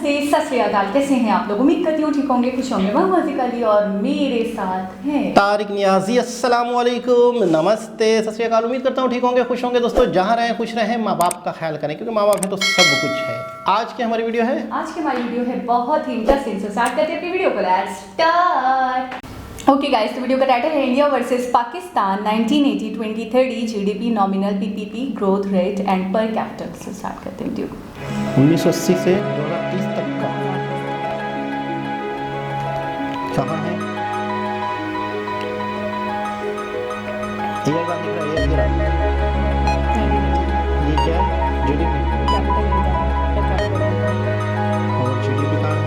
नमस्ते, सत श्री अकाल। कैसे हैं आप लोग? उम्मीद करती हूँ ठीक होंगे, खुश होंगे। मैं ज़िक अली और मेरे साथ हैं तारिक नियाजी। अस्सलाम वालेकुम, नमस्ते, सत श्री अकाल। उम्मीद करता हूँ ठीक होंगे, खुश होंगे। दोस्तों जहाँ रहें खुश रहें, माँ बाप का ख्याल करें, क्योंकि माँ बाप है तो सब कुछ है। आज की हमारी वीडियो है बहुत ही इंटरेस्टिंग। सो स्टार्ट करते हैं अपनी वीडियो को। Let's start. ओके गाइस, तो वीडियो का टाइटल है India versus Pakistan 1980-2030 GDP, nominal PPP, growth rate and पर कैपिटल। से स्टार्ट करते हैं वीडियो को। 1980 से 2030 तक का कहाँ है? ये बात दिख रहा है, ये क्या है? जीडीपी। और जीडीपी कहाँ है?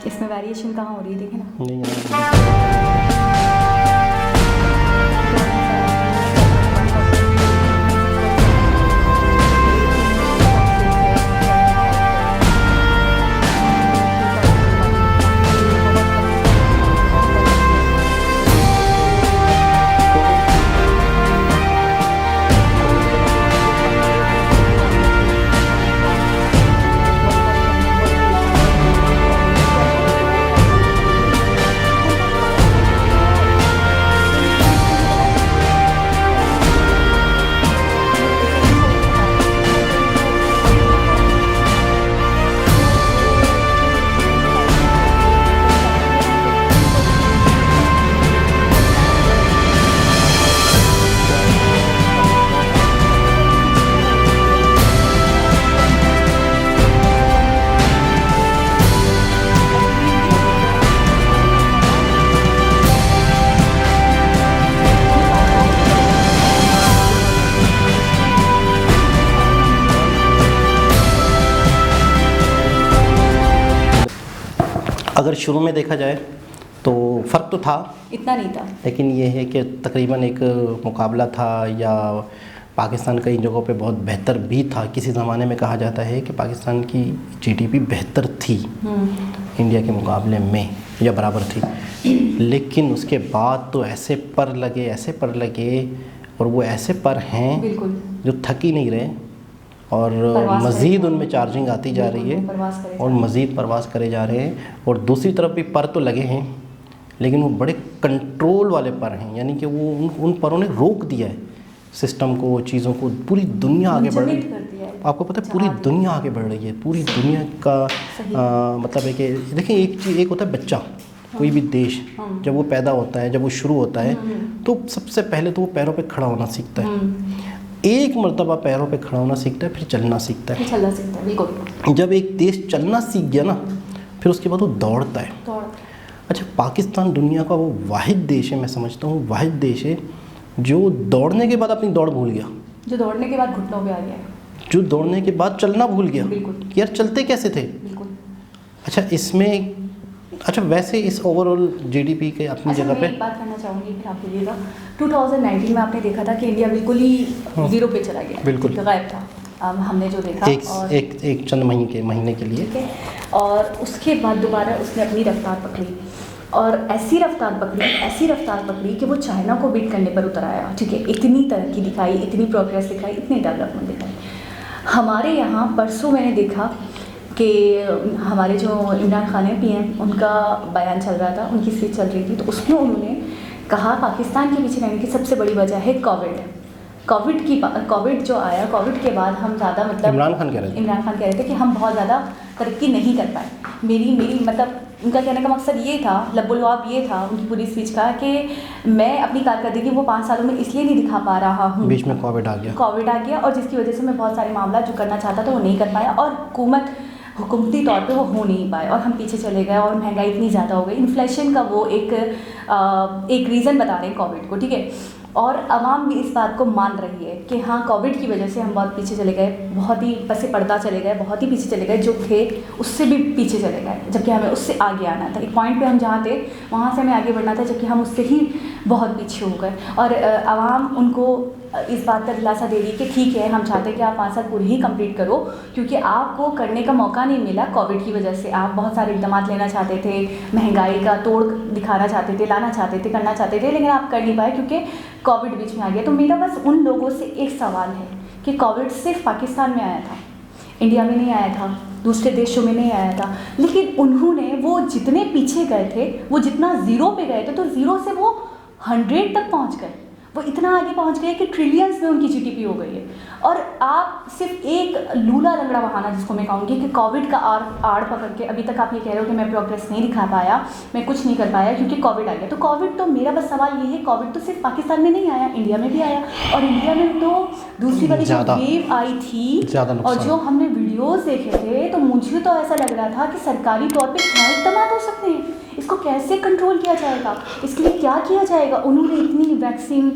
इसमें वेरिएशन कहाँ हो रही है, देखें ना। नहीं अगर शुरू में देखा जाए तो फ़र्क तो था, इतना नहीं था, लेकिन ये है कि तकरीबन एक मुकाबला था, या पाकिस्तान कई जगहों पे बहुत बेहतर भी था। किसी ज़माने में कहा जाता है कि पाकिस्तान की जीडीपी बेहतर थी इंडिया के मुकाबले में, या बराबर थी। लेकिन उसके बाद तो ऐसे पर लगे और वो ऐसे पर हैं बिल्कुल जो थक ही नहीं रहे और परवास मज़ीद करे उनमें चार्जिंग आती जा रही है परवास करे और मज़ीद परवास करे जा रहे हैं। और दूसरी तरफ भी पर तो लगे हैं, लेकिन वो बड़े कंट्रोल वाले पर हैं, यानी कि वो उन परों ने रोक दिया है सिस्टम को, चीज़ों को। पूरी दुनिया आगे बढ़ रही मुंजमद है, कर दिया है। आपको पता है पूरी दुनिया आगे बढ़ रही है, पूरी दुनिया का मतलब है कि देखिए एक होता है बच्चा, कोई भी देश जब वो पैदा होता है, जब वो शुरू होता है तो सबसे पहले तो वो पैरों पे खड़ा होना सीखता है। एक मर्तबा पैरों पे खड़ा होना सीखता है, फिर चलना सीखता है। चलना सीखता है, बिल्कुल। जब एक देश चलना सीख गया ना, फिर उसके बाद वो दौड़ता है। अच्छा, पाकिस्तान दुनिया का वो वाहिद देश है, मैं समझता हूँ वाहिद देश है जो दौड़ने के बाद अपनी दौड़ भूल गया, जो दौड़ने के बाद घुटनों पे आ गया, जो दौड़ने के बाद चलना भूल गया। बिल्कुल। यार चलते कैसे थे? बिल्कुल। अच्छा इसमें, अच्छा वैसे इस ओवरऑल जीडीपी के अपनी जगह पे मैं एक बात करना चाहूँगी, फिर आप बोलिएगा। 2019 में आपने देखा था कि इंडिया बिल्कुल ही जीरो पे चला गया, बिल्कुल गायब था। हमने जो देखा एक चंद महीने के लिए, ठीक है, और उसके बाद दोबारा उसने अपनी रफ्तार पकड़ी और ऐसी रफ्तार पकड़ी कि वो चाइना को बीट करने पर उतर आया। ठीक है, इतनी तरक्की दिखाई, इतनी प्रोग्रेस दिखाई, इतनी डेवलपमेंट दिखाई। हमारे यहाँ परसों मैंने देखा कि हमारे जो इमरान खान है पीएम, उनका बयान चल रहा था, उनकी स्पीच चल रही थी, तो उसमें उन्होंने कहा पाकिस्तान के पीछे रहने की सबसे बड़ी वजह है कोविड जो आया, कोविड के बाद हम ज़्यादा मतलब इमरान खान कह रहे थे कि हम बहुत ज़्यादा तरक्की नहीं कर पाए। मेरी मतलब उनका कहने का मकसद ये था, लब्बुलवाब ये था उनकी पूरी स्पीच का कि मैं अपनी कारकर्दगी वो 5 सालों में इसलिए नहीं दिखा पा रहा हूँ, बीच में कोविड आ गया और जिसकी वजह से मैं बहुत सारे मामला जो करना चाहता था वो नहीं कर पाया और हुकूमती तौर पे वो हो नहीं पाए और हम पीछे चले गए और महंगाई इतनी ज़्यादा हो गई। इन्फ्लेशन का वो एक रीज़न बता रहे हैं कोविड को, ठीक है, और आवाम भी इस बात को मान रही है कि हाँ कोविड की वजह से हम बहुत पीछे चले गए, बहुत ही पसे पर्दा चले गए, बहुत ही पीछे चले गए, जो थे उससे भी पीछे चले गए, जबकि हमें उससे आगे आना था। एक पॉइंट पे हम जहाँ थे वहाँ से हमें आगे बढ़ना था, जबकि हम उससे ही बहुत पीछे हो गए। और आवाम उनको इस बात का दिलासा दे रही है कि ठीक है, हम चाहते हैं कि आप 5 साल पूरे ही कंप्लीट करो, क्योंकि आपको करने का मौका नहीं मिला कोविड की वजह से। आप बहुत सारे इक़दाम लेना चाहते थे, महंगाई का तोड़ दिखाना चाहते थे, लाना चाहते थे, करना चाहते थे, लेकिन आप कर नहीं पाए क्योंकि कोविड बीच में आ गया। तो मेरा बस उन लोगों से एक सवाल है कि कोविड सिर्फ पाकिस्तान में आया था, इंडिया में नहीं आया था, दूसरे देशों में नहीं आया था, लेकिन उन्होंने वो जितने पीछे गए थे, वो जितना ज़ीरो पे गए थे, तो ज़ीरो से वो 100 तक पहुंच गए, वो इतना आगे पहुंच गए कि ट्रिलियंस में उनकी जीडीपी हो गई है। और आप सिर्फ एक लूला लंगड़ा बहाना, जिसको मैं कहूँगी कि कोविड का आड़ पकड़ के अभी तक आप ये कह रहे हो कि मैं प्रोग्रेस नहीं दिखा पाया, मैं कुछ नहीं कर पाया क्योंकि कोविड आ गया। तो कोविड, तो मेरा बस सवाल ये है, कोविड तो सिर्फ पाकिस्तान में नहीं आया, इंडिया में भी आया, और इंडिया में तो दूसरी वाली जो वेव आई थी और जो हमने वीडियोज़ देखे थे, तो मुझे तो ऐसा लग रहा था कि सरकारी तौर पर क्या इक़दाम हो सकते हैं, इसको कैसे कंट्रोल किया जाएगा, इसके लिए क्या किया जाएगा। उन्होंने इतनी वैक्सीन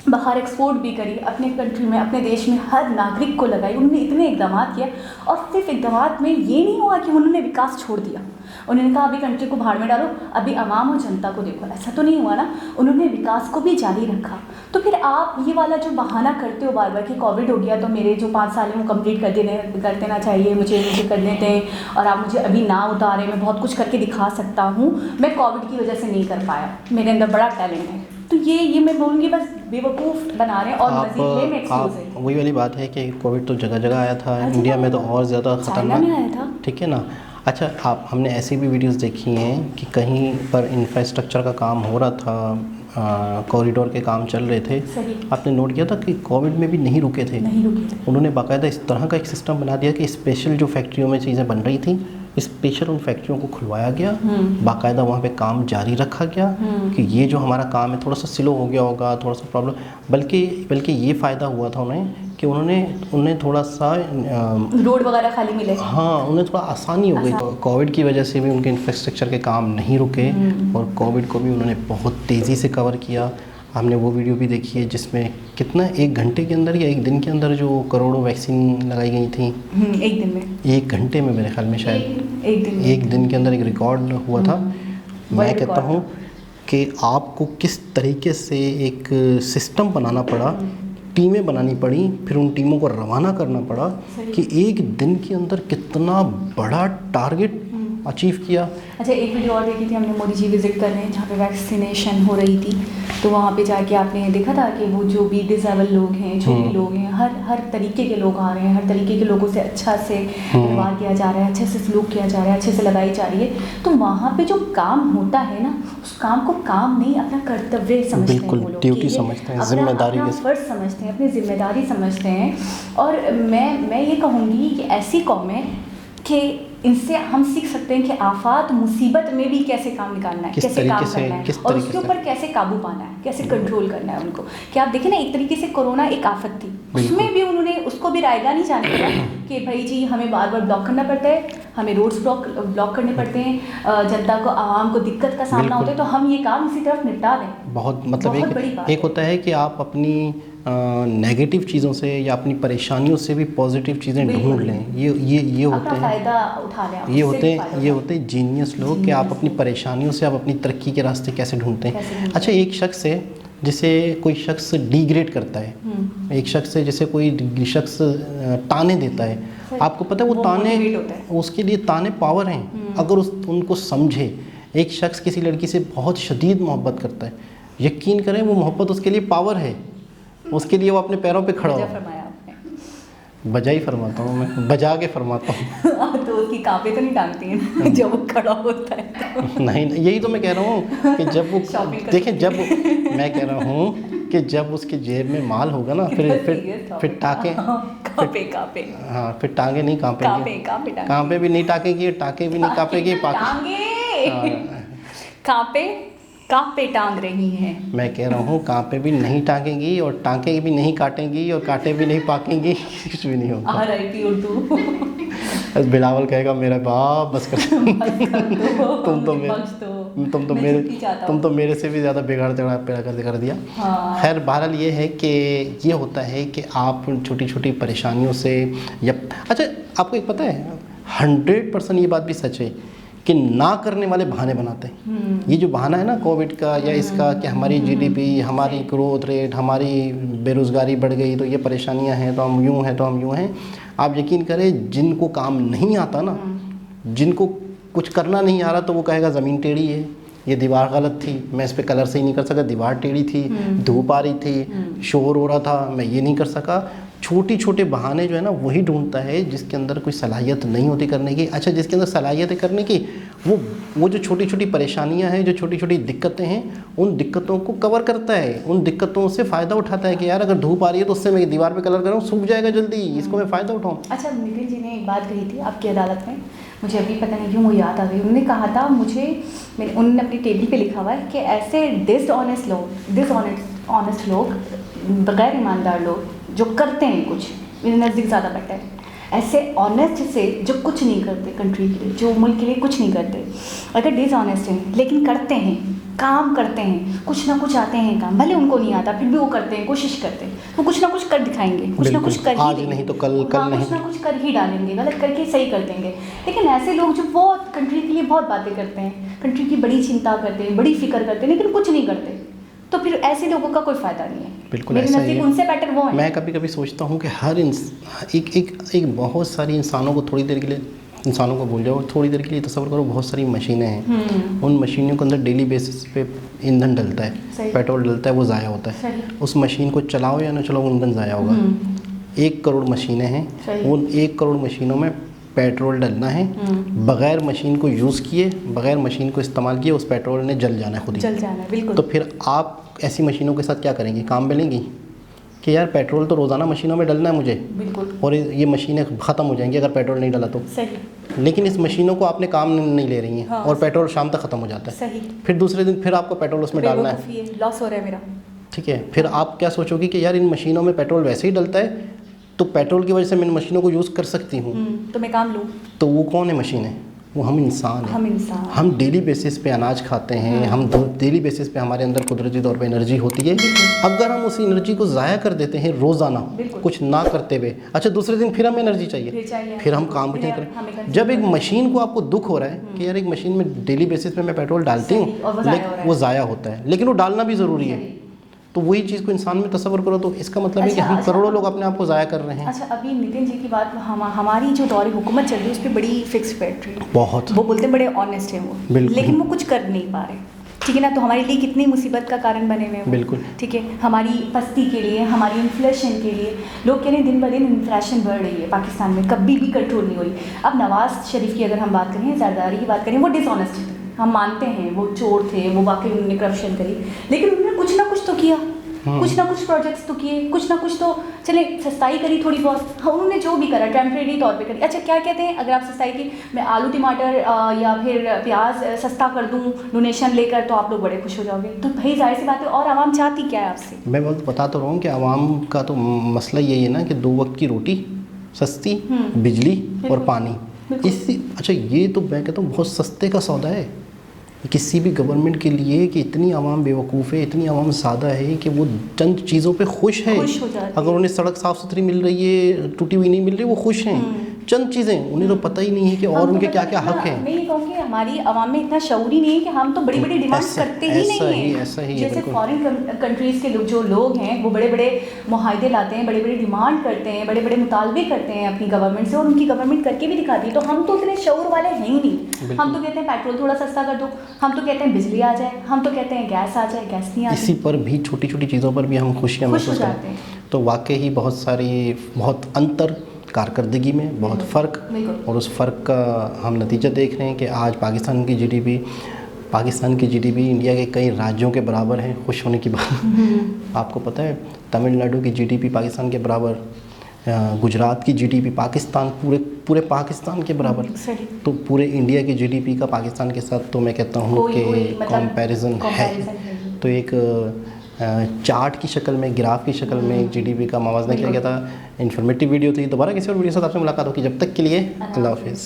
बाहर एक्सपोर्ट भी करी, अपने कंट्री में, अपने देश में हर नागरिक को लगाई, उन्होंने इतने इक़दाम किए, और सिर्फ इक़दाम में ये नहीं हुआ कि उन्होंने विकास छोड़ दिया, उन्होंने कहा अभी कंट्री को भाड़ में डालो, अभी आवाम और जनता को देखो, ऐसा तो नहीं हुआ ना, उन्होंने विकास को भी जारी रखा। तो फिर आप ये वाला जो बहाना करते हो बार बार कि कोविड हो गया तो मेरे जो 5 साल हैं वो कंप्लीट कर देना चाहिए, मुझे करने दें, और आप मुझे अभी ना उतारें, मैं बहुत कुछ करके दिखा सकता हूँ, मैं कोविड की वजह से नहीं कर पाया, मेरे अंदर बड़ा टैलेंट है, तो ये मैं बोलूँगी बस बेवकूफ़ बना रहे हैं। और मज़ीद में एक्सक्यूज़ है, वही वाली बात है कि कोविड तो जगह जगह आया था, इंडिया में तो और ज़्यादा चाइना में आया था, ठीक है ना। अच्छा, हमने ऐसी भी वीडियोस देखी हैं कि कहीं पर इंफ्रास्ट्रक्चर का काम हो रहा था, कॉरिडोर के काम चल रहे थे, आपने नोट किया था कि कोविड में भी नहीं रुके थे, उन्होंने बाकायदा इस तरह का एक सिस्टम बना दिया कि स्पेशल जो फैक्ट्रियों में चीज़ें बन रही थी, स्पेशल उन फैक्ट्रियों को खुलवाया गया, बाकायदा वहाँ पे काम जारी रखा गया कि ये जो हमारा काम है थोड़ा सा स्लो हो गया होगा, थोड़ा सा प्रॉब्लम, बल्कि ये फ़ायदा हुआ था उन्हें कि उन्हें थोड़ा सा रोड वगैरह खाली मिले, हाँ, उन्हें थोड़ा आसानी हो गई। कोविड की वजह से भी उनके इंफ्रास्ट्रक्चर के काम नहीं रुके और कोविड को भी उन्होंने बहुत तेज़ी से कवर किया। हमने वो वीडियो भी देखी है जिसमें कितना 1 घंटे के अंदर या 1 दिन के अंदर जो करोड़ों वैक्सीन लगाई गई थी, 1 दिन में, 1 घंटे में मेरे ख्याल में शायद 1 दिन के अंदर एक रिकॉर्ड हुआ था। मैं कहता हूँ कि आपको किस तरीके से एक सिस्टम बनाना पड़ा, टीमें बनानी पड़ी, फिर उन टीमों को रवाना करना पड़ा कि 1 दिन के अंदर कितना बड़ा टारगेट अचीव किया। अच्छा, एक वीडियो और देखी थी हमने, मोदी जी विजिट कर रहे हैं जहाँ पे वैक्सीनेशन हो रही थी, तो वहाँ पे जाके आपने देखा था कि वो जो भी डिसेबल लोग हैं, जो भी लोग हैं, हर तरीके के लोग आ रहे हैं, हर तरीके के लोगों से अच्छा से व्यवहार किया जा रहा है, अच्छे से सलूक किया जा रहा है, अच्छे से लगाई जा रही है। तो वहाँ पे जो काम होता है ना, उस काम को काम नहीं, अपना कर्तव्य समझते हैं वो लोग, ड्यूटी समझते हैं, जिम्मेदारी अपना फर्ज समझते हैं, अपनी जिम्मेदारी समझते हैं। और मैं ये कहूँगी कि ऐसी कौमें कि इनसे हम सीख सकते हैं कि आफात मुसीबत में भी कैसे काम निकालना है, कैसे काम करना है, और उसके ऊपर कैसे काबू पाना है, कैसे कंट्रोल करना है उनको। कि आप देखें ना, एक तरीके से कोरोना एक आफत थी, उसमें भी उन्होंने उसको भी रायगा नहीं जाने दिया कि भाई जी हमें बार बार ब्लॉक करना पड़ता है, हमें रोड्स ब्लॉक करने पड़ते हैं, जनता को, आवाम को दिक्कत का सामना होता है, तो हम ये काम इसी तरफ निपटा दें। बहुत मतलब एक होता है कि आप अपनी नेगेटिव चीज़ों से या अपनी परेशानियों से भी पॉजिटिव चीज़ें ढूंढ लें। ये होते हैं, फ़ायदा उठा लें, ये होते हैं जीनियस लोग कि आप अपनी परेशानियों से आप अपनी तरक्की के रास्ते कैसे ढूंढते हैं। अच्छा, एक शख्स है जिसे कोई शख्स डिग्रेड करता है, एक शख्स है जिसे कोई शख्स ताने देता है, आपको पता है वो ताने, उसके लिए ताने पावर हैं अगर उनको समझे। एक शख्स किसी लड़की से बहुत शदीद मोहब्बत करता है, यकीन करें वो मोहब्बत उसके लिए पावर है, उसके लिए वो अपने पैरों पे खड़ा हो। बजा ही फरमाता हूँ मैं, बजा के फरमाता हूँ। तो उसकी कांपे तो नहीं टांगती हैं जब वो खड़ा होता है तो। नहीं, यही तो मैं कह रहा हूँ कि जब वो देखें, जब मैं कह रहा हूँ कि जब उसके जेब में माल होगा ना, फिर टाँके कांपे हाँ, फिर टांगे नहीं कांपेंगे, कांपे भी नहीं टाँकेगी, टाँके भी नहीं कांपेगी, कांपे टांग रही हैं। मैं कह रहा हूँ कांपे भी नहीं टांगेंगी और टांके भी नहीं काटेंगी और काटे भी नहीं पाकेंगी, कुछ भी नहीं होगा। RIP उर्दू। बिलावल कहेगा मेरा बाप बस कर तुम तो मेरे से भी ज़्यादा बिगाड़ कर दिया। खैर, बहरहाल ये है कि ये होता है कि आप छोटी छोटी परेशानियों से या अच्छा, आपको एक पता है 100% ये बात भी सच है कि ना करने वाले बहाने बनाते हैं। ये जो बहाना है ना कोविड का या इसका कि हमारी GDP, हमारी ग्रोथ रेट, हमारी बेरोज़गारी बढ़ गई तो ये परेशानियां हैं, तो हम यूँ हैं, तो हम यूँ हैं। आप यकीन करें, जिनको काम नहीं आता ना, जिनको कुछ करना नहीं आ रहा, तो वो कहेगा ज़मीन टेढ़ी है, ये दीवार गलत थी, मैं इस पर कलर सही नहीं कर सका, दीवार टेढ़ी थी, धूप आ रही थी, शोर हो रहा था, मैं ये नहीं कर सका। छोटे छोटे बहाने जो है ना, वही ढूंढता है जिसके अंदर कोई सलाहियत नहीं होती करने की। अच्छा, जिसके अंदर सलाहियत है करने की, वो जो छोटी छोटी परेशानियां हैं, जो छोटी छोटी दिक्कतें हैं, उन दिक्कतों को कवर करता है, उन दिक्कतों से फ़ायदा उठाता है कि यार अगर धूप आ रही है तो उससे मैं दीवार पे कलर करूँ, सूख जाएगा जल्दी, इसको मैं फ़ायदा उठाऊँ। अच्छा, नितिन जी ने एक बात कही थी आपकी अदालत में, मुझे अभी पता नहीं क्यों वो याद आ गई। उन्होंने कहा था उन्होंने अपनी टेबल पे लिखा हुआ है कि ऐसे डिसऑनेस्ट लोग, बगैर ईमानदार लोग जो करते हैं कुछ, मेरे नज़दीक ज़्यादा बेटर है, ऐसे ऑनेस्ट से जो कुछ नहीं करते कंट्री के लिए, जो मुल्क के लिए कुछ नहीं करते, अगर डिसऑनेस्ट हैं लेकिन करते हैं, काम करते हैं, कुछ ना कुछ आते हैं काम, भले उनको नहीं आता फिर भी वो करते हैं, कोशिश करते हैं, वो कुछ ना कुछ कर दिखाएंगे, कुछ ना कुछ कर ही आज नहीं तो कल नहीं, कुछ ना कुछ कर ही डालेंगे, गलत करके सही कर देंगे। लेकिन ऐसे लोग जो बहुत कंट्री के लिए बहुत बातें करते हैं, कंट्री की बड़ी चिंता करते हैं, बड़ी फिक्र करते हैं, लेकिन कुछ नहीं करते, तो फिर ऐसे लोगों का कोई फ़ायदा नहीं है। बिल्कुल ऐसा ही है। उनसे बेटर वो है। मैं कभी कभी सोचता हूँ कि हर एक बहुत सारी इंसानों को थोड़ी देर के लिए, इंसानों को भूल जाओ, थोड़ी देर के लिए तस्वर करो, बहुत सारी मशीनें हैं, उन मशीनों के अंदर डेली बेसिस पे ईंधन डलता है, पेट्रोल डलता है, वो ज़ाया होता है। उस मशीन को चलाओ या ना चलाओ, ईंधन ज़ाया होगा। 1 करोड़ मशीनें हैं, उन 1 करोड़ मशीनों में पेट्रोल डलना है, बगैर मशीन को यूज़ किए, बगैर मशीन को इस्तेमाल किए, उस पेट्रोल ने जल जाना है, खुद ही जल जाना है। बिल्कुल। तो फिर आप ऐसी मशीनों के साथ क्या करेंगी? काम मिलेंगी कि यार पेट्रोल तो रोज़ाना मशीनों में डलना है मुझे, बिल्कुल, और ये मशीनें ख़त्म हो जाएंगी अगर पेट्रोल नहीं डला तो। सही। लेकिन इस मशीनों को आपने काम नहीं ले रही हैं, हाँ, और पेट्रोल शाम तक ख़त्म हो जाता है। सही। फिर दूसरे दिन फिर आपको पेट्रोल उसमें डालना है, लॉस हो रहा है मेरा। ठीक है, फिर आप क्या सोचोगे कि यार इन मशीनों में पेट्रोल वैसे ही डलता है, तो पेट्रोल की वजह से मैं इन मशीनों को यूज़ कर सकती हूँ, तो मैं काम लूँ। तो वो कौन है मशीनें? वो हम इंसान हैं। हम डेली बेसिस पे अनाज खाते हैं, हम डेली बेसिस पे हमारे अंदर कुदरती तौर पे एनर्जी होती है। अगर हम उस एनर्जी को ज़ाया कर देते हैं रोज़ाना कुछ ना करते हुए, अच्छा दूसरे दिन फिर हमें एनर्जी चाहिए, फिर हम काम भी नहीं करें। जब एक मशीन को आपको दुख हो रहा है कि यार एक मशीन में डेली बेसिस पे मैं पेट्रोल डालती हूँ, लेकिन वो ज़ाया होता है, लेकिन वो डालना भी ज़रूरी है, तो वही चीज़ को इंसान में तस्वर करो तो इसका मतलब है कि अच्छा, हम अच्छा। करोड़ों लोग अपने आप को ज़ाया कर रहे हैं। अच्छा, अभी नितिन जी की बात, हमारी जो दौर हुकूमत चल रही है उस पर बड़ी फिक्स बैठ रही है। बहुत वो बोलते हैं बड़े ऑनेस्ट हैं वो, बिल्कुल। लेकिन वो कुछ कर नहीं पा रहे, ठीक है ना। तो हमारे लिए कितनी मुसीबत का कारण बने हुए हैं वो। बिल्कुल। ठीक है, हमारी पस्ती के लिए, हमारी इन्फ्लेशन के लिए। लोग कह रहे हैं दिन ब दिन इन्फ्लेशन बढ़ रही है पाकिस्तान में, कभी भी कंट्रोल नहीं हुई। अब नवाज शरीफ की अगर हम बात करें, जरदारी की बात करें, वो डिसऑनेस्ट थे, हम मानते हैं वो चोर थे, वो वाकई उन्होंने करप्शन करी, लेकिन उन्होंने कुछ ना कुछ तो किया, कुछ ना कुछ प्रोजेक्ट्स तो किए, कुछ ना कुछ तो चले, सस्ताई करी थोड़ी बहुत। हाँ, उन्होंने जो भी करा टेम्प्रेरी तौर पे करी। अच्छा, क्या कहते हैं, अगर आप सस्ताई की, मैं आलू टमाटर या फिर प्याज सस्ता कर दूं डोनेशन लेकर, तो आप लोग बड़े खुश हो जाओगे। तो भाई जाहिर सी बात है, और आवाम चाहती क्या है आपसे? मैं बहुत बता तो रहा हूँ कि आवाम का तो मसला यही है ना कि 2 वक्त की रोटी सस्ती, बिजली और पानी। इसी अच्छा, ये तो मैं कहता हूँ बहुत सस्ते का सौदा है किसी भी गवर्नमेंट के लिए, कि इतनी आवाम बेवकूफ़ है, इतनी आवाम सादा है कि वो चंद चीज़ों पे खुश है। खुश हो जाती है। अगर उन्हें सड़क साफ़ सुथरी मिल रही है, टूटी हुई नहीं मिल रही, वो खुश हैं। चंद चीज़ें, उन्हें तो पता ही नहीं है कि और उनके क्या क्या हक हैं। मैं ये कहूँगी हमारी आवाम में इतना शऊर ही नहीं है कि हम तो बड़ी बड़ी डिमांड्स करते ही नहीं हैं। ऐसा ही है, जैसे बिल्कुल। फॉरेन कंट्रीज़ के जो लोग हैं वो बड़े बड़े मुआहदे लाते हैं, बड़े बड़े डिमांड करते हैं, बड़े बड़े मुतालबे करते हैं अपनी गवर्नमेंट से, और उनकी गवर्नमेंट करके भी दिखाती है। तो हम तो इतने शऊर वाले हैं ही नहीं। हम तो कहते हैं पेट्रोल थोड़ा सस्ता कर दो, हम तो कहते हैं बिजली आ जाए, हम तो कहते हैं गैस आ जाए, गैस नहीं आती। इसी पर भी छोटी छोटी चीज़ों पर भी हम खुशियाँ खुश हो महसूस जाते करते हैं। हैं। तो वाकई बहुत बहुत अंतर कारकर्दगी में, बहुत फ़र्क, बिल्कुल। और उस फ़र्क का हम नतीजा देख रहे हैं कि आज पाकिस्तान की जीडीपी इंडिया के कई राज्यों के बराबर है। खुश होने की बात। आपको पता है तमिलनाडु की जीडीपी पाकिस्तान के बराबर, गुजरात की जीडीपी पाकिस्तान पूरे पाकिस्तान के बराबर। सही। तो पूरे इंडिया की जीडीपी का पाकिस्तान के साथ तो मैं कहता हूँ कि कंपैरिजन है। तो एक चार्ट की शक्ल में, ग्राफ की शक्ल में जीडीपी का मवाजना किया गया था। इन्फॉर्मेटिव वीडियो थी। दोबारा किसी और वीडियो के साथ आपसे मुलाकात होगी। जब तक के लिए अल्लाह हाफिज़।